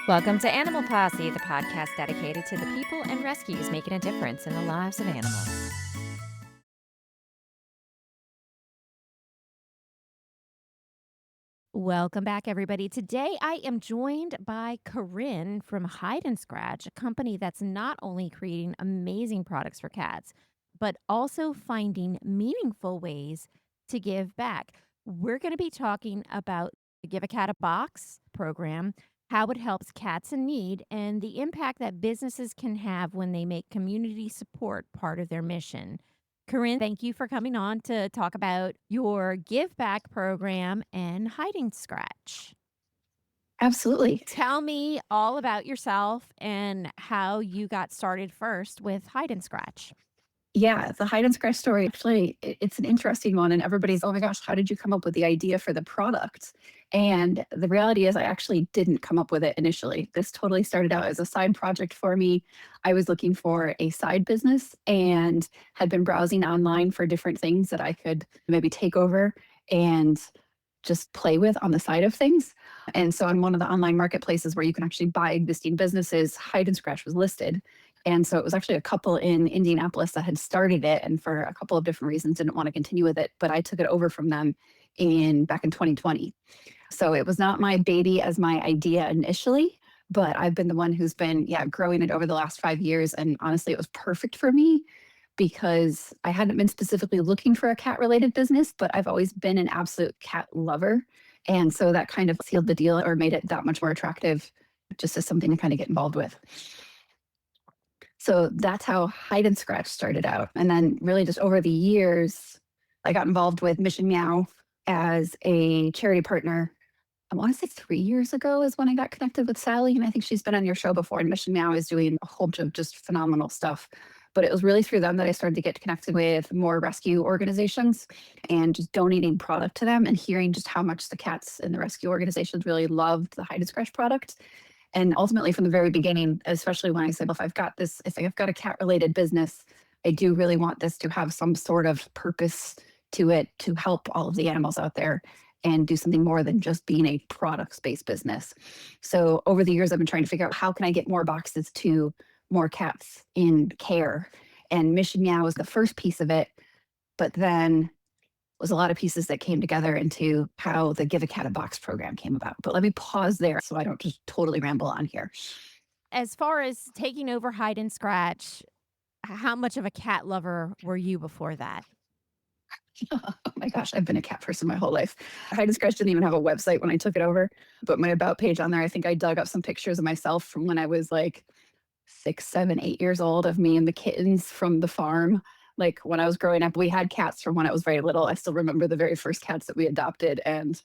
Welcome to Animal Posse, the podcast dedicated to the people and rescues making a difference in the lives of animals. Welcome back, everybody. Today, I am joined by Corinne from Hide and Scratch, a company that's not only creating amazing products for cats, but also finding meaningful ways to give back. We're going to be talking about the Give a Cat a Box program, how it helps cats in need, and the impact that businesses can have when they make community support part of their mission. Corinne, thank you for coming on to talk about your give back program and hiding scratch. Absolutely. Tell me all about yourself and how you got started first with hide and scratch. Yeah, the hide and scratch story, actually, it's an interesting one. And everybody's, oh my gosh, how did you come up with the idea for the product? And the reality is, I actually didn't come up with it initially. This totally started out as a side project for me. I was looking for a side business and had been browsing online for different things that I could maybe take over and just play with on the side of things. And so on one of the online marketplaces where you can actually buy existing businesses, hide and scratch was listed. And so it was actually a couple in Indianapolis that had started it and for a couple of different reasons didn't want to continue with it, but I took it over from them in back in 2020. So it was not my baby as my idea initially, but I've been the one who's been growing it over the last 5 years, and honestly it was perfect for me because I hadn't been specifically looking for a cat related business, but I've always been an absolute cat lover. And so that kind of sealed the deal or made it that much more attractive just as something to kind of get involved with. So that's how hide and scratch started out. And then really just over the years, I got involved with Mission Meow as a charity partner. I want to say 3 years ago is when I got connected with Sally. And I think she's been on your show before. And Mission Meow is doing a whole bunch of just phenomenal stuff. But it was really through them that I started to get connected with more rescue organizations and just donating product to them and hearing just how much the cats in the rescue organizations really loved the hide and scratch product. And ultimately, from the very beginning, especially when I said, well, if I've got a cat related business, I do really want this to have some sort of purpose to it to help all of the animals out there and do something more than just being a products based business. So over the years, I've been trying to figure out how can I get more boxes to more cats in care. And Mission Meow was the first piece of it, but then was a lot of pieces that came together into how the Give a Cat a Box program came about. But let me pause there so I don't just totally ramble on here. As far as taking over hide and scratch, how much of a cat lover were you before that? Oh my gosh, I've been a cat person my whole life. Hide and Scratch didn't even have a website when I took it over, but my about page on there, I think I dug up some pictures of myself from when I was like 6, 7, 8 years old of me and the kittens from the farm. Like when I was growing up, we had cats from when I was very little. I still remember the very first cats that we adopted. And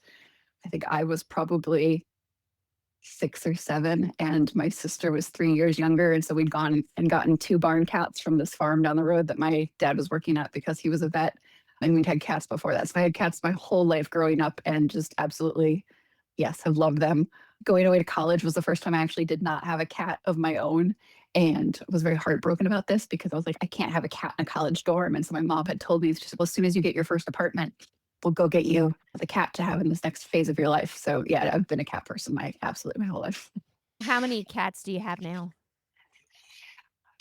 I think I was probably 6 or 7, and my sister was 3 years younger. And so we'd gone and gotten 2 barn cats from this farm down the road that my dad was working at because he was a vet. And we'd had cats before that. So I had cats my whole life growing up and just absolutely, yes, have loved them. Going away to college was the first time I actually did not have a cat of my own and was very heartbroken about this because I was like, I can't have a cat in a college dorm. And so my mom had told me, she said, well, as soon as you get your first apartment, we'll go get you the cat to have in this next phase of your life. So yeah, I've been a cat person my whole life. How many cats do you have now?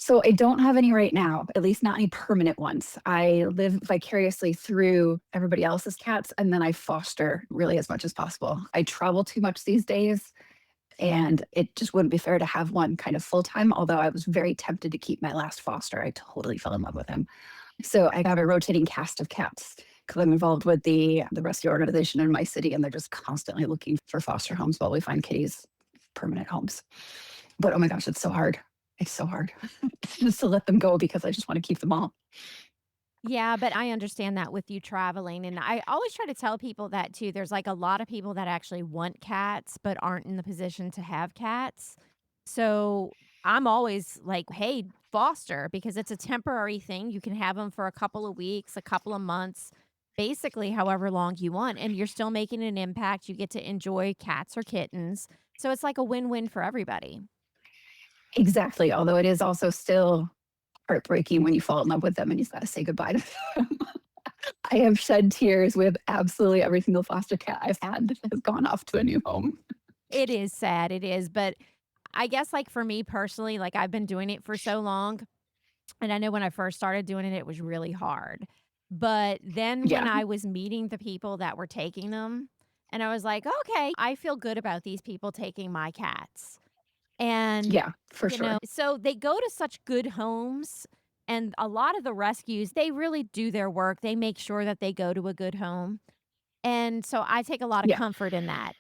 So I don't have any right now, at least not any permanent ones. I live vicariously through everybody else's cats and then I foster really as much as possible. I travel too much these days and it just wouldn't be fair to have one kind of full time, although I was very tempted to keep my last foster. I totally fell in love with him. So I have a rotating cast of cats because I'm involved with the rescue organization in my city and they're just constantly looking for foster homes while we find kitties permanent homes. But oh my gosh, it's so hard. It's so hard just to let them go because I just want to keep them all. Yeah, but I understand that with you traveling, and I always try to tell people that too. There's, like, a lot of people that actually want cats, but aren't in the position to have cats. So, I'm always like, "Hey, foster," because it's a temporary thing. You can have them for a couple of weeks, a couple of months, basically however long you want, and you're still making an impact. You get to enjoy cats or kittens. So, it's like a win-win for everybody. Exactly. Although it is also still heartbreaking when you fall in love with them and you've got to say goodbye to them. I have shed tears with absolutely every single foster cat I've had that has gone off to a new home. It is sad, it is, but I guess, like, for me personally, like, I've been doing it for so long, and I know when I first started doing it, it was really hard. But then when Yeah. I was meeting the people that were taking them, and I was like, "Okay, I feel good about these people taking my cats." And, Yeah, for sure. so they go to such good homes, and a lot of the rescues, they really do their work. They make sure that they go to a good home, and so I take a lot of Yeah. comfort in that.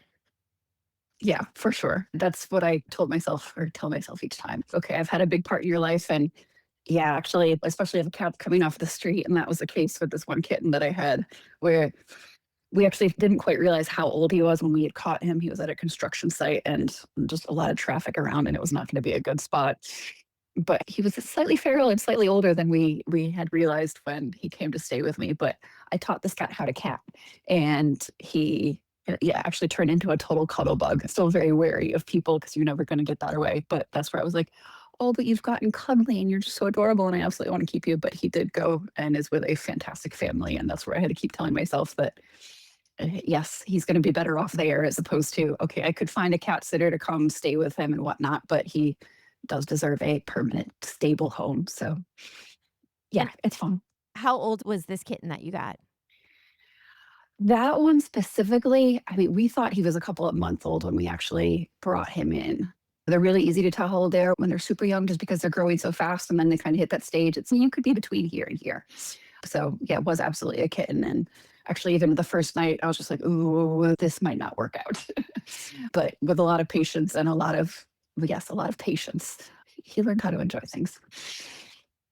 Yeah, for sure. That's what I told myself or tell myself each time. Okay, I've had a big part in your life. And yeah, actually, especially if a cat coming off the street. And that was the case with this one kitten that I had, where we actually didn't quite realize how old he was when we had caught him. He was at a construction site and just a lot of traffic around, and it was not going to be a good spot. But he was slightly feral and slightly older than we had realized when he came to stay with me. But I taught this cat how to cat, and he yeah, actually turned into a total cuddle bug. Still very wary of people because you're never going to get that away. But that's where I was like, oh, but you've gotten cuddly and you're just so adorable, and I absolutely want to keep you. But he did go and is with a fantastic family, and that's where I had to keep telling myself that yes, he's going to be better off there as opposed to, okay, I could find a cat sitter to come stay with him and whatnot, but he does deserve a permanent, stable home. So yeah, And it's fun. how old was this kitten that you got? That one specifically, I mean, we thought he was a couple of months old when we actually brought him in. They're really easy to tell how old they are when they're super young just because they're growing so fast and then they kind of hit that stage. It's you could be between here and here. So yeah, it was absolutely a kitten. And actually, even the first night, I was just like, ooh, this might not work out. But with a lot of patience and a lot of, yes, a lot of patience, he learned how to enjoy things.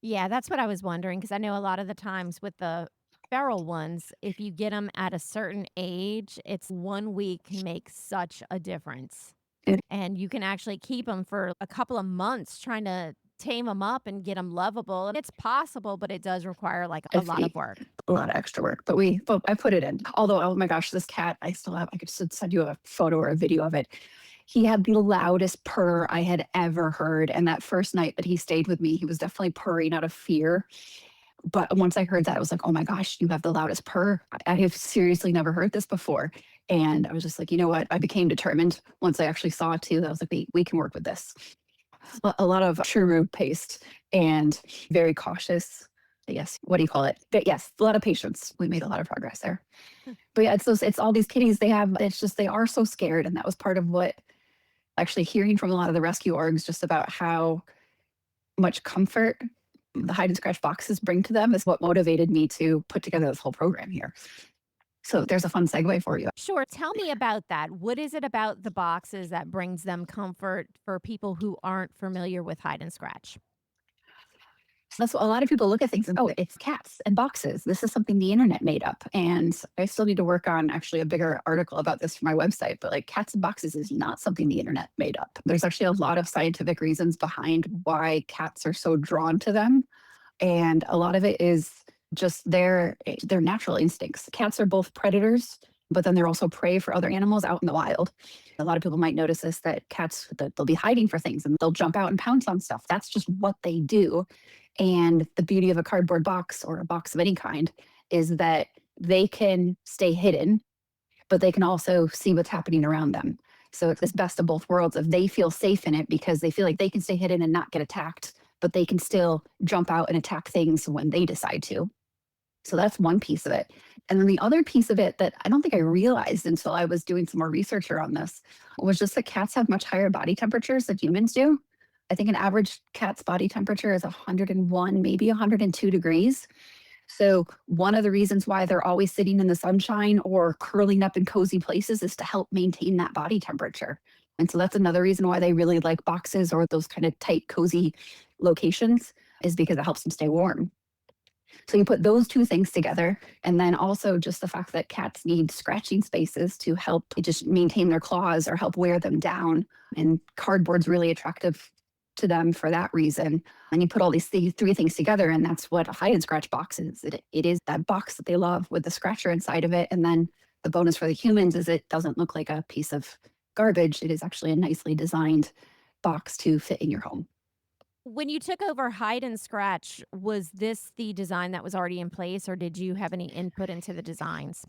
Yeah, that's what I was wondering because I know a lot of the times with the feral ones, if you get them at a certain age, it's 1 week can make such a difference. It, And you can actually keep them for a couple of months trying to tame them up and get them lovable. And it's possible, but it does require like a it's lot of work. a lot of extra work, but I put it in. Although, oh my gosh, this cat, I still have, I could send you a photo or a video of it. He had the loudest purr I had ever heard. And that first night that he stayed with me, he was definitely purring out of fear. But once I heard that, I was like, "Oh my gosh, you have the loudest purr. I have seriously never heard this before." And I was just like, "You know what?" I became determined once I actually saw it too. I was like, we can work with this." A lot of churu paste and very cautious. Yes, what do you call it? But yes, a lot of patience. We made a lot of progress there. But yeah, it's all these kitties they have. It's just they are so scared, and that was part of what actually hearing from a lot of the rescue orgs just about how much comfort the hide and scratch boxes bring to them is what motivated me to put together this whole program here. So there's a fun segue for you. Sure. Tell me about that. What is it about the boxes that brings them comfort for people who aren't familiar with hide and scratch? That's what a lot of people look at things and, oh, it's cats and boxes. This is something the internet made up. And I still need to work on actually a bigger article about this for my website. But like cats and boxes is not something the internet made up. There's actually a lot of scientific reasons behind why cats are so drawn to them. And a lot of it is just their natural instincts. Cats are both predators, but then they're also prey for other animals out in the wild. A lot of people might notice this that cats they'll be hiding for things and they'll jump out and pounce on stuff. That's just what they do. And the beauty of a cardboard box or a box of any kind is that they can stay hidden, but they can also see what's happening around them. So it's this best of both worlds of they feel safe in it because they feel like they can stay hidden and not get attacked, but they can still jump out and attack things when they decide to. So that's one piece of it. And then the other piece of it that I don't think I realized until I was doing some more research around this was just that cats have much higher body temperatures than humans do. I think an average cat's body temperature is 101, maybe 102 degrees. So, one of the reasons why they're always sitting in the sunshine or curling up in cozy places is to help maintain that body temperature. And so, that's another reason why they really like boxes or those kind of tight, cozy locations, is because it helps them stay warm. So, you put those two things together, and then also just the fact that cats need scratching spaces to help just maintain their claws or help wear them down. And cardboard's really attractive to them for that reason. And you put all these three things together, and that's what a hide and scratch box is. It is that box that they love with the scratcher inside of it. And then the bonus for the humans is it doesn't look like a piece of garbage. It is actually a nicely designed box to fit in your home. When you took over hide and scratch, was this the design that was already in place or did you have any input into the designs?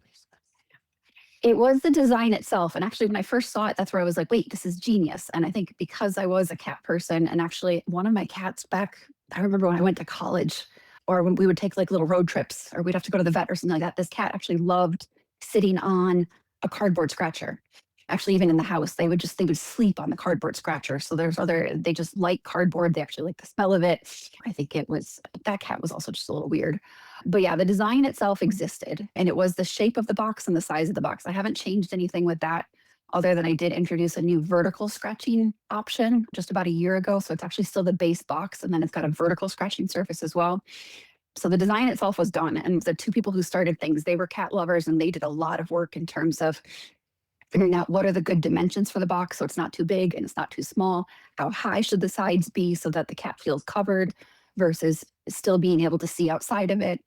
It was the design itself. And actually, when I first saw it, that's where I was like, wait, this is genius. And I think because I was a cat person, and actually, one of my cats back, I remember when I went to college or when we would take like little road trips or we'd have to go to the vet or something like that, this cat actually loved sitting on a cardboard scratcher. Actually, even in the house, they would sleep on the cardboard scratcher. So there's other, they just like cardboard. They actually like the smell of it. I think it was, that cat was also just a little weird. But yeah, the design itself existed and it was the shape of the box and the size of the box. I haven't changed anything with that other than I did introduce a new vertical scratching option just about a year ago. So it's actually still the base box and then it's got a vertical scratching surface as well. So the design itself was done. And the two people who started things, they were cat lovers and they did a lot of work in terms of figuring out what are the good dimensions for the box so it's not too big and it's not too small. How high should the sides be so that the cat feels covered versus still being able to see outside of it.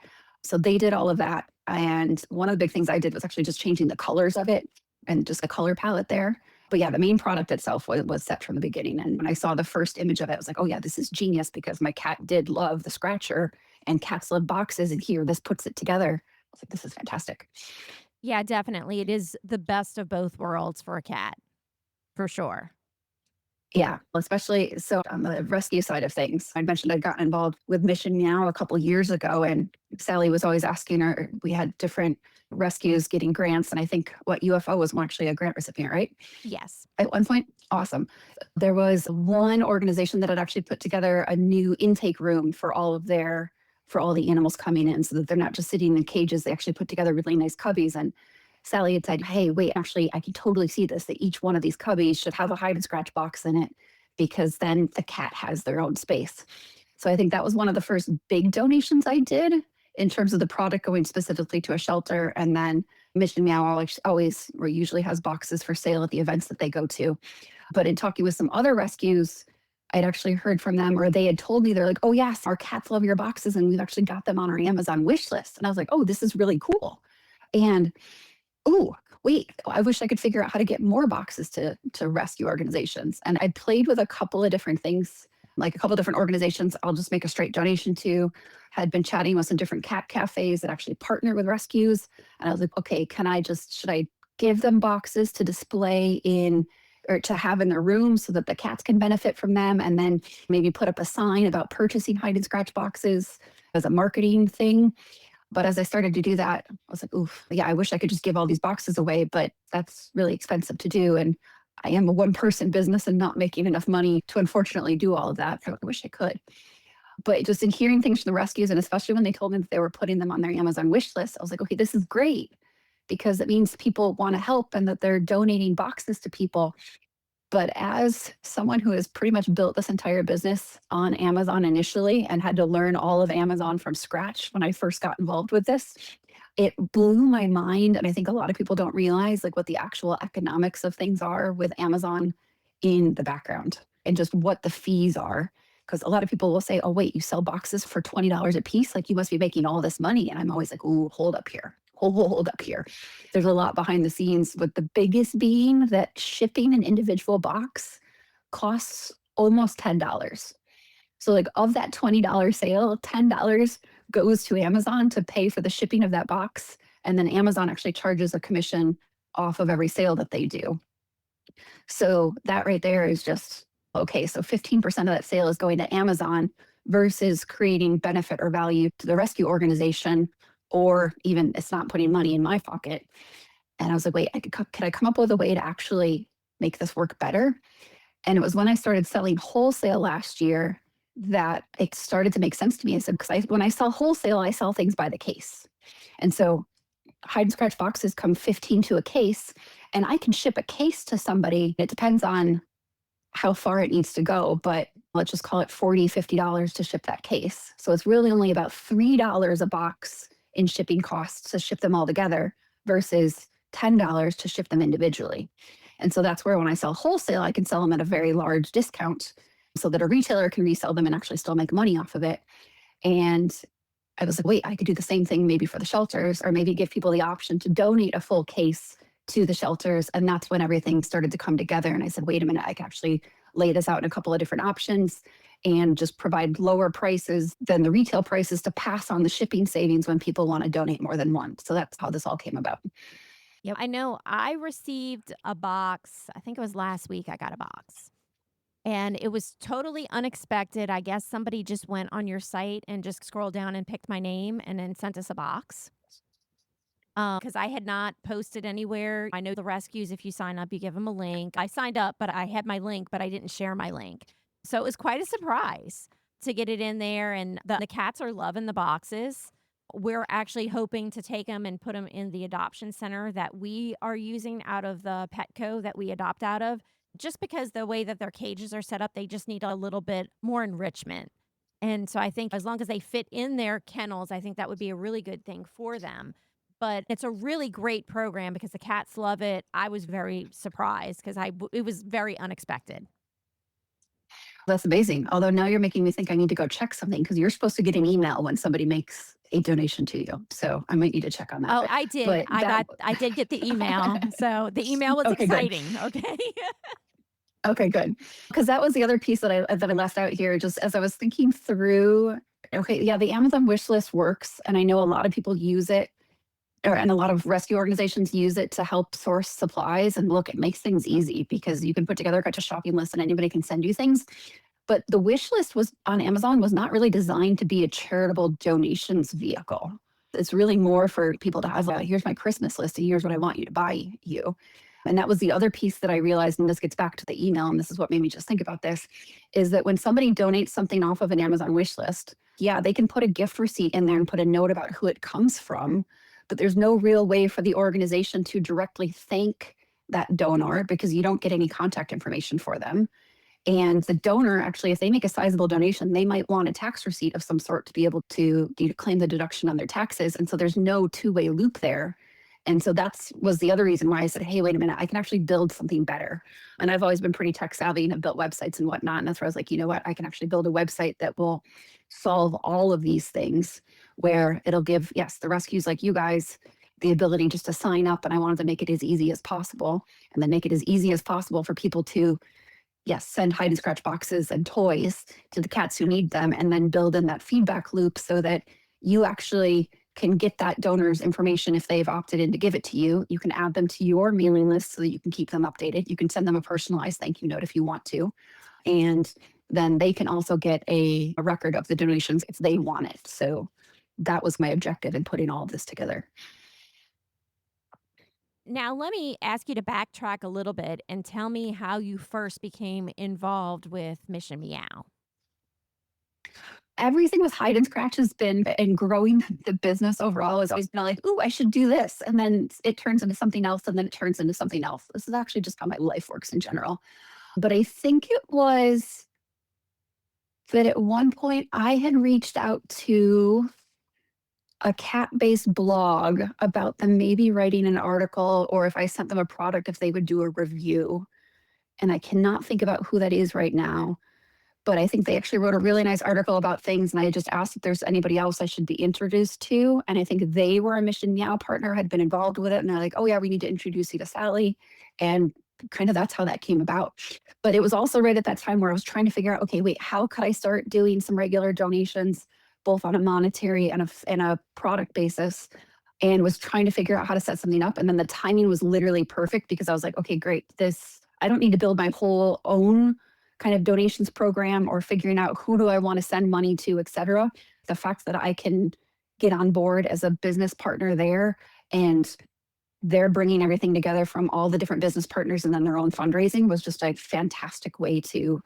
So they did all of that. And one of the big things I did was actually just changing the colors of it and just the color palette there. But yeah, the main product itself was set from the beginning. And when I saw the first image of it, I was like, oh yeah, this is genius because my cat did love the scratcher and cats love boxes. And here, this puts it together. I was like, this is fantastic. Yeah, definitely. It is the best of both worlds for a cat, for sure. Yeah, especially so on the rescue side of things. I mentioned I'd gotten involved with Mission Meow a couple years ago, and Sally was always asking her. We had different rescues getting grants, and I think what UFO was actually a grant recipient, right? Yes. At one point, awesome. There was one organization that had actually put together a new intake room for all of their for all the animals coming in, so that they're not just sitting in cages. They actually put together really nice cubbies, and Sally had said, hey, wait, actually, I can totally see this, that each one of these cubbies should have a hide and scratch box in it because then the cat has their own space. So I think that was one of the first big donations I did in terms of the product going specifically to a shelter. And then Mission Meow always or usually has boxes for sale at the events that they go to. But in talking with some other rescues, I'd actually heard from them, or they had told me, they're like, oh, yes, our cats love your boxes. And we've actually got them on our Amazon wish list. And I was like, oh, this is really cool. And oh, wait, I wish I could figure out how to get more boxes to rescue organizations. And I played with a couple of different things, like a couple of different organizations I'll just make a straight donation to. Had been chatting with some different cat cafes that actually partner with rescues. And I was like, okay, should I give them boxes to display in or to have in their room so that the cats can benefit from them? And then maybe put up a sign about purchasing hide and scratch boxes as a marketing thing. But as I started to do that, I was like, oof, yeah, I wish I could just give all these boxes away, but that's really expensive to do. And I am a one person business and not making enough money to unfortunately do all of that. I wish I could. But just in hearing things from the rescues, and especially when they told me that they were putting them on their Amazon wish list, I was like, okay, this is great because it means people want to help and that they're donating boxes to people. But as someone who has pretty much built this entire business on Amazon initially and had to learn all of Amazon from scratch when I first got involved with this, it blew my mind. And I think a lot of people don't realize like what the actual economics of things are with Amazon in the background and just what the fees are. Because a lot of people will say, oh, wait, you sell boxes for $20 a piece? Like you must be making all this money. And I'm always like, ooh, hold up here. Hold up here. There's a lot behind the scenes, with the biggest being that shipping an individual box costs almost $10. So, like, of that $20 sale, $10 goes to Amazon to pay for the shipping of that box. And then Amazon actually charges a commission off of every sale that they do. So, that right there is just okay. So, 15% of that sale is going to Amazon versus creating benefit or value to the rescue organization, or even it's not putting money in my pocket. And I was like, wait, could I come up with a way to actually make this work better? And it was when I started selling wholesale last year that it started to make sense to me. I said, because when I sell wholesale, I sell things by the case. And so hide and scratch boxes come 15 to a case, and I can ship a case to somebody. It depends on how far it needs to go, but let's just call it $40, $50 to ship that case. So it's really only about $3 a box in shipping costs to ship them all together versus $10 to ship them individually. And so that's where when I sell wholesale, I can sell them at a very large discount so that a retailer can resell them and actually still make money off of it. And I was like, wait, I could do the same thing maybe for the shelters, or maybe give people the option to donate a full case to the shelters. And that's when everything started to come together. And I said, wait a minute, I can actually lay this out in a couple of different options and just provide lower prices than the retail prices to pass on the shipping savings when people want to donate more than one. So that's how this all came about. Yep. I know I received a box, I think it was last week I got a box. And it was totally unexpected. I guess somebody just went on your site and just scrolled down and picked my name and then sent us a box. Because I had not posted anywhere. I know the rescues, if you sign up, you give them a link. I signed up, but I had my link, but I didn't share my link. So it was quite a surprise to get it in there. And the cats are loving the boxes. We're actually hoping to take them and put them in the adoption center that we are using out of the Petco that we adopt out of. Just because the way that their cages are set up, they just need a little bit more enrichment. And so I think as long as they fit in their kennels, I think that would be a really good thing for them. But it's a really great program because the cats love it. I was very surprised because it was very unexpected. That's amazing. Although now you're making me think I need to go check something because you're supposed to get an email when somebody makes a donation to you. So I might need to check on that. Oh, I did. But that, I did get the email. So the email was okay, good. exciting. Okay. Okay, good. Because that was the other piece that I left out here. Just as I was thinking through, okay, yeah, the Amazon wish list works, and I know a lot of people use it, and a lot of rescue organizations use it to help source supplies. And look, it makes things easy because you can put together a shopping list, and anybody can send you things. But the wish list was on Amazon was not really designed to be a charitable donations vehicle. It's really more for people to have, here's my Christmas list and here's what I want you to buy you. And that was the other piece that I realized, and this gets back to the email, and this is what made me just think about this, is that when somebody donates something off of an Amazon wish list, yeah, they can put a gift receipt in there and put a note about who it comes from, but there's no real way for the organization to directly thank that donor because you don't get any contact information for them. And the donor, actually, if they make a sizable donation, they might want a tax receipt of some sort to be able to claim the deduction on their taxes. And so there's no two-way loop there. And so that's was the other reason why I said, hey, wait a minute, I can actually build something better. And I've always been pretty tech savvy and have built websites and whatnot. And that's where I was like, you know what, I can actually build a website that will solve all of these things where it'll give, yes, the rescues like you guys the ability just to sign up. And I wanted to make it as easy as possible and then make it as easy as possible for people to, yes, send hide and scratch boxes and toys to the cats who need them, and then build in that feedback loop so that you actually can get that donor's information if they've opted in to give it to you. You can add them to your mailing list so that you can keep them updated. You can send them a personalized thank you note if you want to. And then they can also get a record of the donations if they want it. So that was my objective in putting all of this together. Now, let me ask you to backtrack a little bit and tell me how you first became involved with Mission Meow. Everything with hide and scratch has been, and growing the business overall has always been like, ooh, I should do this. And then it turns into something else, and then it turns into something else. This is actually just how my life works in general. But I think it was that at one point I had reached out to a cat based blog about them maybe writing an article, or if I sent them a product, if they would do a review. And I cannot think about who that is right now, but I think they actually wrote a really nice article about things. And I just asked if there's anybody else I should be introduced to. And I think they were a Mission Meow partner, had been involved with it. And they're like, oh, yeah, we need to introduce you to Sally. And kind of that's how that came about. But it was also right at that time where I was trying to figure out, okay, wait, how could I start doing some regular donations, both on a monetary and a product basis? And was trying to figure out how to set something up. And then the timing was literally perfect because I was like, okay, great. I don't need to build my whole own kind of donations program or figuring out who do I want to send money to, et cetera. The fact that I can get on board as a business partner there, and they're bringing everything together from all the different business partners and then their own fundraising, was just a fantastic way to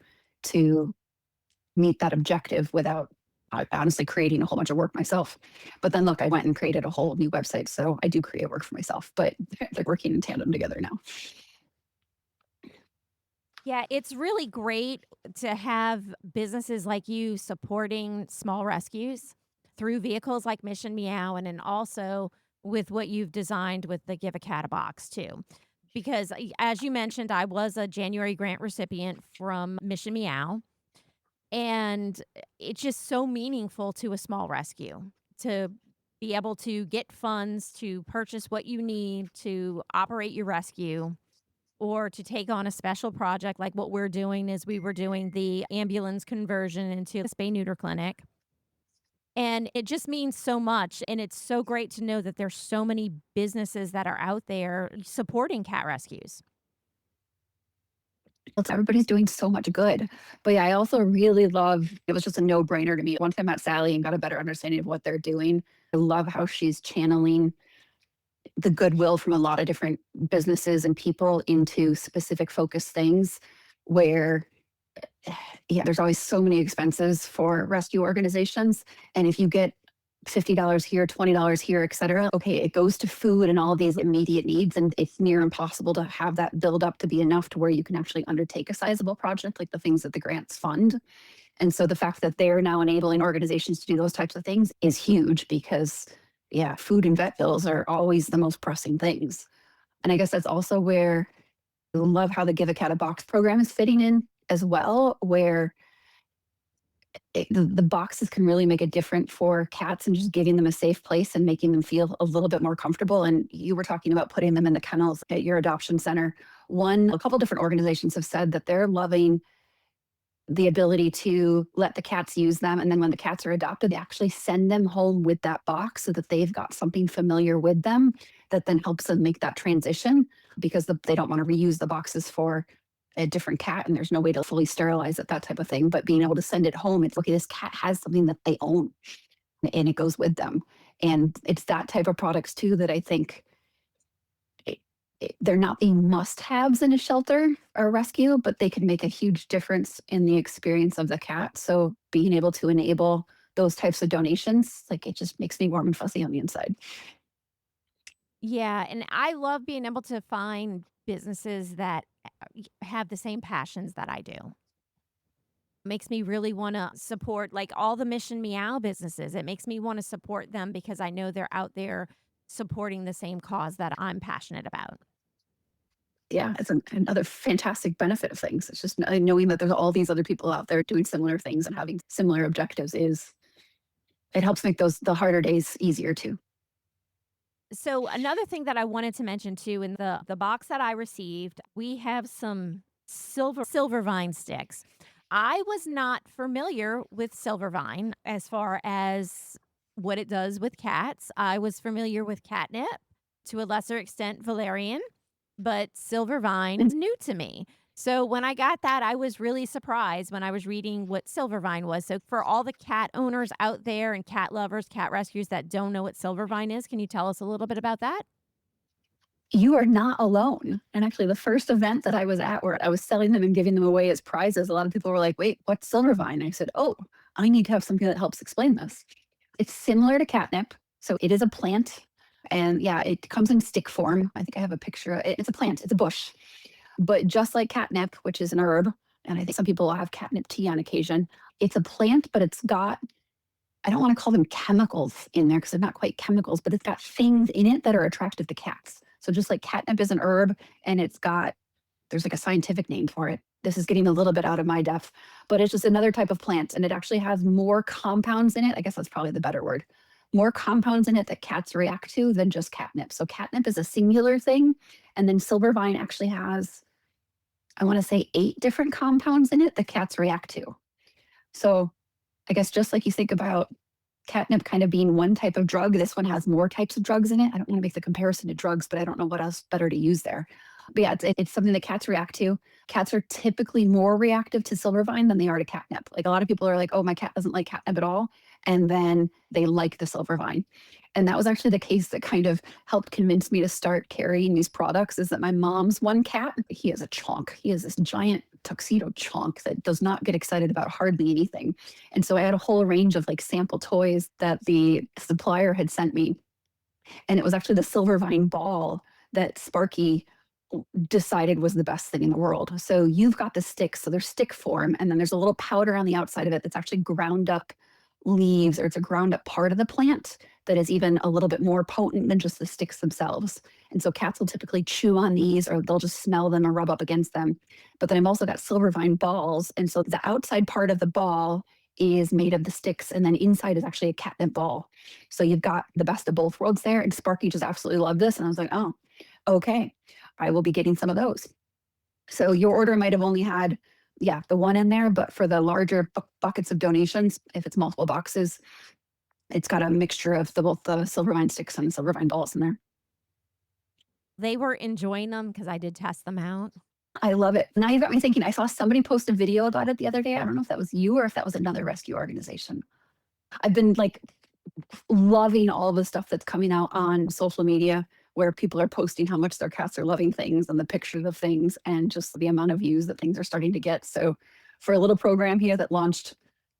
meet that objective without honestly creating a whole bunch of work myself. But then look, I went and created a whole new website. So I do create work for myself, but they're working in tandem together now. Yeah, it's really great to have businesses like you supporting small rescues through vehicles like Mission Meow, and then also with what you've designed with the Give a Cat a Box too. Because as you mentioned, I was a January grant recipient from Mission Meow, and it's just so meaningful to a small rescue to be able to get funds to purchase what you need to operate your rescue, or to take on a special project like what we're doing is we were doing the ambulance conversion into a spay neuter clinic. And it just means so much, and it's so great to know that there's so many businesses that are out there supporting cat rescues. Everybody's doing so much good. But yeah, I also really love it was just a no-brainer to me. Once I met Sally and got a better understanding of what they're doing, I love how she's channeling the goodwill from a lot of different businesses and people into specific focused things where yeah, there's always so many expenses for rescue organizations. And if you get $50 here, $20 here, et cetera, okay, it goes to food and all these immediate needs. And it's near impossible to have that build up to be enough to where you can actually undertake a sizable project like the things that the grants fund. And so the fact that they're now enabling organizations to do those types of things is huge because, yeah, food and vet bills are always the most pressing things. And I guess that's also where I love how the Give a Cat a Box program is fitting in as well, where the boxes can really make a difference for cats and just giving them a safe place and making them feel a little bit more comfortable. And you were talking about putting them in the kennels at your adoption center. A couple different organizations have said that they're loving the ability to let the cats use them. And then when the cats are adopted, they actually send them home with that box so that they've got something familiar with them that then helps them make that transition because they don't want to reuse the boxes for a different cat and there's no way to fully sterilize it, that type of thing. But being able to send it home, it's okay, this cat has something that they own and it goes with them. And it's that type of products too that I think they're not the must-haves in a shelter or rescue, but they can make a huge difference in the experience of the cat. So being able to enable those types of donations, like it just makes me warm and fuzzy on the inside. Yeah, and I love being able to find businesses that have the same passions that I do. Makes me really wanna support, like, all the Mission Meow businesses. It makes me wanna support them because I know they're out there supporting the same cause that I'm passionate about. Yeah, it's another fantastic benefit of things. It's just knowing that there's all these other people out there doing similar things and having similar objectives is it helps make the harder days easier too. So another thing that I wanted to mention too, in the box that I received, we have some silver vine sticks. I was not familiar with silver vine as far as what it does with cats. I was familiar with catnip, to a lesser extent valerian, but silver vine is new to me. So when I got that, I was really surprised when I was reading what silver vine was. So for all the cat owners out there and cat lovers, cat rescuers that don't know what silver vine is, can you tell us a little bit about that? You are not alone. And actually, the first event that I was at where I was selling them and giving them away as prizes, a lot of people were like, wait, what's silver vine? I said, oh, I need to have something that helps explain this. It's similar to catnip. So it is a plant. And yeah, it comes in stick form. I think I have a picture. It's a plant, it's a bush. But just like catnip, which is an herb, and I think some people will have catnip tea on occasion, it's a plant, but it's got, I don't want to call them chemicals in there because they're not quite chemicals, but it's got things in it that are attractive to cats. So just like catnip is an herb and there's like a scientific name for it. This is getting a little bit out of my depth, but it's just another type of plant and it actually has more compounds in it. I guess that's probably the better word. More compounds in it that cats react to than just catnip. So catnip is a singular thing. And then silvervine actually has, I want to say 8 different compounds in it that cats react to. So I guess just like you think about catnip kind of being one type of drug, this one has more types of drugs in it. I don't want to make the comparison to drugs, but I don't know what else better to use there. But yeah, it's something that cats react to. Cats are typically more reactive to silvervine than they are to catnip. Like a lot of people are like, oh, my cat doesn't like catnip at all. And then they like the silvervine. And that was actually the case that kind of helped convince me to start carrying these products is that my mom's one cat, he is a chonk. He is this giant tuxedo chonk that does not get excited about hardly anything. And so I had a whole range of like sample toys that the supplier had sent me. And it was actually the silvervine ball that Sparky decided was the best thing in the world. So you've got the sticks, so they're stick form, and then there's a little powder on the outside of it that's actually ground up leaves, or it's a ground up part of the plant that is even a little bit more potent than just the sticks themselves. And so cats will typically chew on these or they'll just smell them or rub up against them. But then I've also got silvervine balls. And so the outside part of the ball is made of the sticks, and then inside is actually a catnip ball. So you've got the best of both worlds there. And Sparky just absolutely loved this. And I was like, oh, okay, I will be getting some of those. So your order might have only had, yeah, the one in there, but for the larger buckets of donations, if it's multiple boxes, It's got a mixture of both the silvervine sticks and the silvervine balls in there. They were enjoying them because I did test them out. I love it. Now you got me thinking. I saw somebody post a video about it the other day. I don't know if that was you or if that was another rescue organization. I've been like loving all the stuff that's coming out on social media where people are posting how much their cats are loving things and the pictures of things and just the amount of views that things are starting to get. So, for a little program here that launched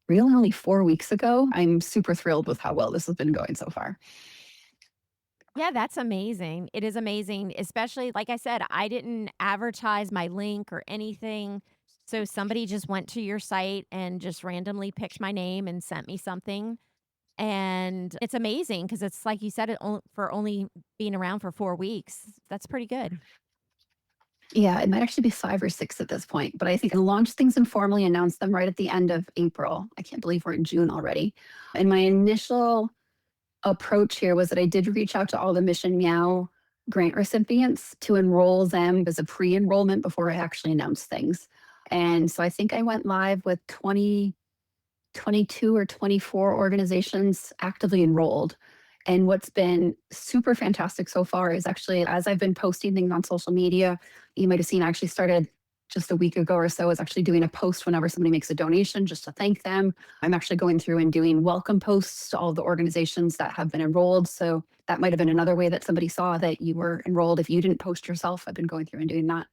really only 4 weeks ago, I'm super thrilled with how well this has been going so far. Yeah, that's amazing. It is amazing, especially like I said, I didn't advertise my link or anything. So somebody just went to your site and just randomly picked my name and sent me something. And it's amazing because it's like you said, for only being around for 4 weeks. That's pretty good. Yeah, it might actually be 5 or 6 at this point, but I think I launched things informally, announced them right at the end of April. I can't believe we're in June already. And my initial approach here was that I did reach out to all the Mission Meow grant recipients to enroll them as a pre enrollment before I actually announced things. And so I think I went live with 22 or 24 organizations actively enrolled. And what's been super fantastic so far is actually, as I've been posting things on social media, you might have seen I actually started just a week ago or so, is actually doing a post whenever somebody makes a donation just to thank them. I'm actually going through and doing welcome posts to all the organizations that have been enrolled. So that might have been another way that somebody saw that you were enrolled if you didn't post yourself. I've been going through and doing that.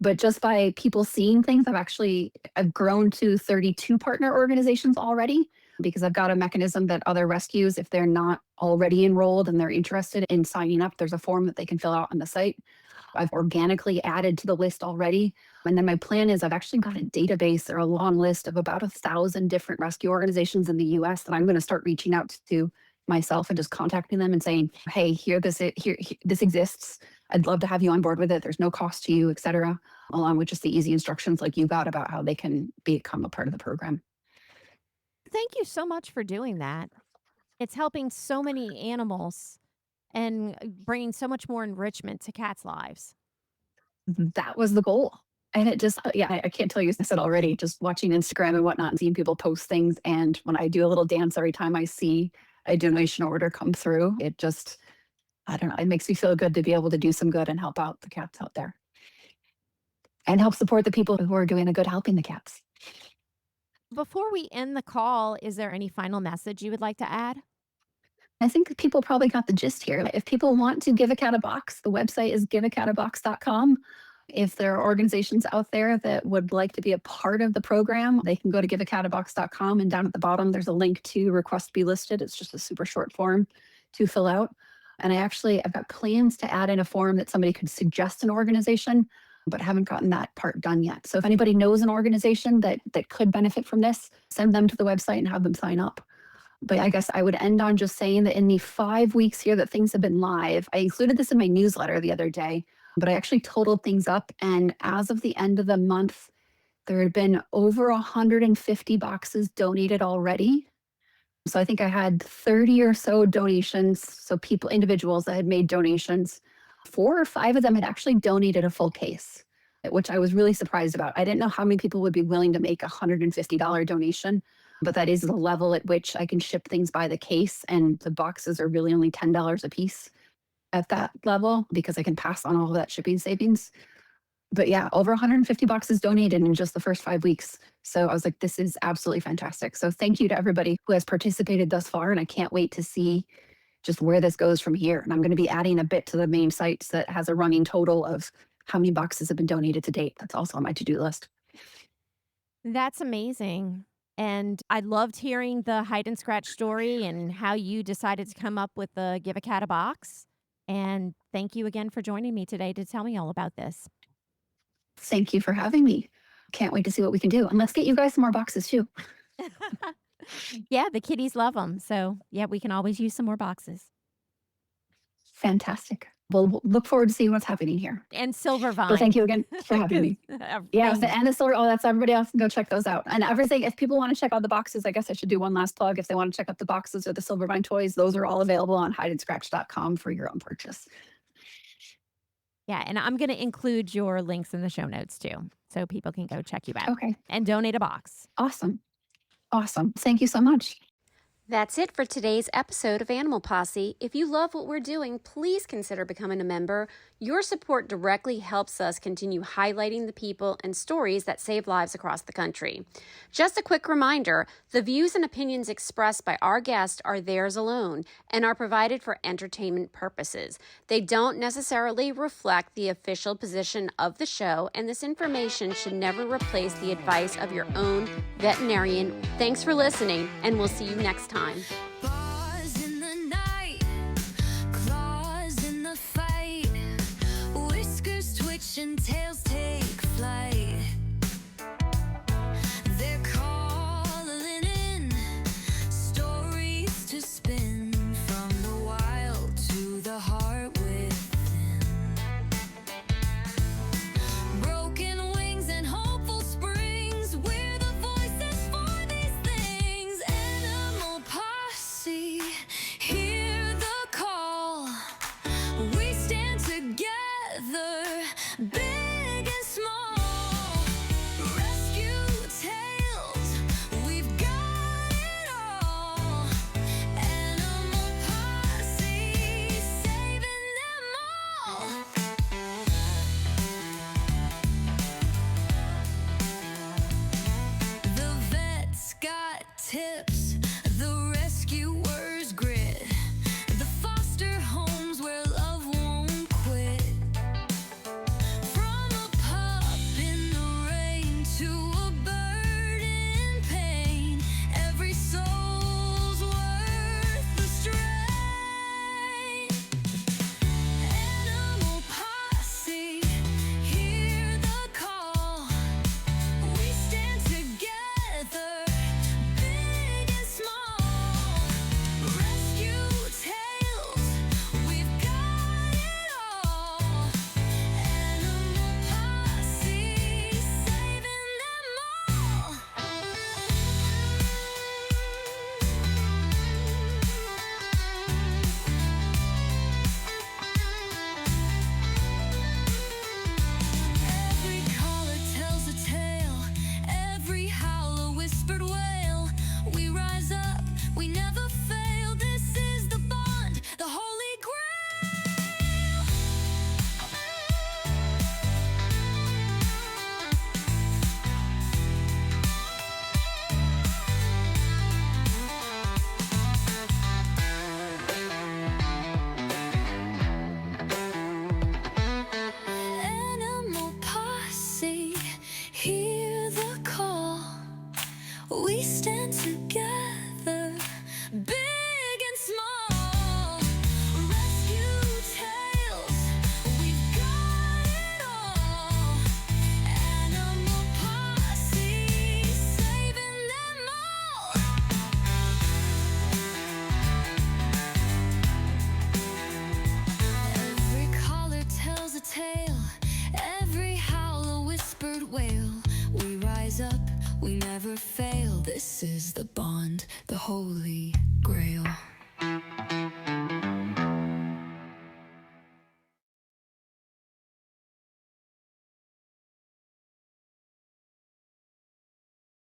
But just by people seeing things, I've grown to 32 partner organizations already because I've got a mechanism that other rescues, if they're not already enrolled and they're interested in signing up, there's a form that they can fill out on the site. I've organically added to the list already. And then my plan is I've actually got a database or a long list of about 1,000 different rescue organizations in the US that I'm going to start reaching out to myself and just contacting them and saying, hey, this exists. I'd love to have you on board with it. There's no cost to you, et cetera, along with just the easy instructions like you got about how they can become a part of the program. Thank you so much for doing that. It's helping so many animals and bringing so much more enrichment to cats' lives. That was the goal. And it just, yeah, I can't tell you, as I said already, just watching Instagram and whatnot and seeing people post things. And when I do a little dance every time I see a donation order come through, it just, I don't know, it makes me feel good to be able to do some good and help out the cats out there and help support the people who are doing a good helping the cats. Before we end the call, is there any final message you would like to add? I think people probably got the gist here. If people want to give a cat a box, the website is giveacatabox.com. If there are organizations out there that would like to be a part of the program, they can go to giveacatabox.com, and down at the bottom there's a link to request to be listed. It's just a super short form to fill out. And I've got plans to add in a form that somebody could suggest an organization, but haven't gotten that part done yet. So if anybody knows an organization that could benefit from this, send them to the website and have them sign up. But I guess I would end on just saying that in the 5 weeks here that things have been live, I included this in my newsletter the other day, but I actually totaled things up. And as of the end of the month, there had been over 150 boxes donated already. So I think I had 30 or so donations. So individuals that had made donations. 4 or 5 of them had actually donated a full case, which I was really surprised about. I didn't know how many people would be willing to make a $150 donation, but that is the level at which I can ship things by the case. And the boxes are really only $10 a piece at that level because I can pass on all of that shipping savings. But yeah, over 150 boxes donated in just the first 5 weeks. So I was like, this is absolutely fantastic. So thank you to everybody who has participated thus far. And I can't wait to see just where this goes from here. And I'm going to be adding a bit to the main sites that has a running total of how many boxes have been donated to date. That's also on my to-do list. That's amazing. And I loved hearing the hide and scratch story and how you decided to come up with the Give a Cat a Box. And thank you again for joining me today to tell me all about this. Thank you for having me. Can't wait to see what we can do. And let's get you guys some more boxes too. Yeah, the kitties love them. So, yeah, we can always use some more boxes. Fantastic. We'll look forward to seeing what's happening here. And silver But thank vine. you again for having 'Cause me. Yeah, thank and the silver. Oh, that's everybody else can go check those out. And everything. If people want to check out the boxes, I guess I should do one last plug. If they want to check out the boxes or the Silvervine toys, those are all available on hideandscratch.com for your own purchase. Yeah, and I'm gonna include your links in the show notes too, so people can go check you out Okay. and donate a box. Awesome. Awesome. Thank you so much. That's it for today's episode of Animal Posse. If you love what we're doing, please consider becoming a member. Your support directly helps us continue highlighting the people and stories that save lives across the country. Just a quick reminder, the views and opinions expressed by our guests are theirs alone and are provided for entertainment purposes. They don't necessarily reflect the official position of the show, and this information should never replace the advice of your own veterinarian. Thanks for listening, and we'll see you next time. Bars in the night, claws in the fight, whiskers twitch and tails take flight. They're calling in stories to spin from the wild to the heart within. Broken wings and hopeful springs, we're the voices for these things. Animal Posse, hear the call. We stand together, big and small. Rescue tales, we've got it all. Animal Posse, saving them all. The vet's got tips, the rescuer's grit, the foster homes where love won't quit. From a pup in the rain to a bird in pain, every soul's worth the strain. Animal Posse, hear the call. We stand together, big and small. Rescue tales, we've got it all. Animal Posse, saving them all. Every caller tells a tale, every howl a whispered wail. We rise up, we never fail. This is the bond, the holy grail. Animal Posse, hear the call. We stand together, big and small. Rescue tales, we've got it all. Animal Posse, saving them all. Every caller tells a tale, every howl a whispered wail. We rise up, we never fail. This is the bond, the holy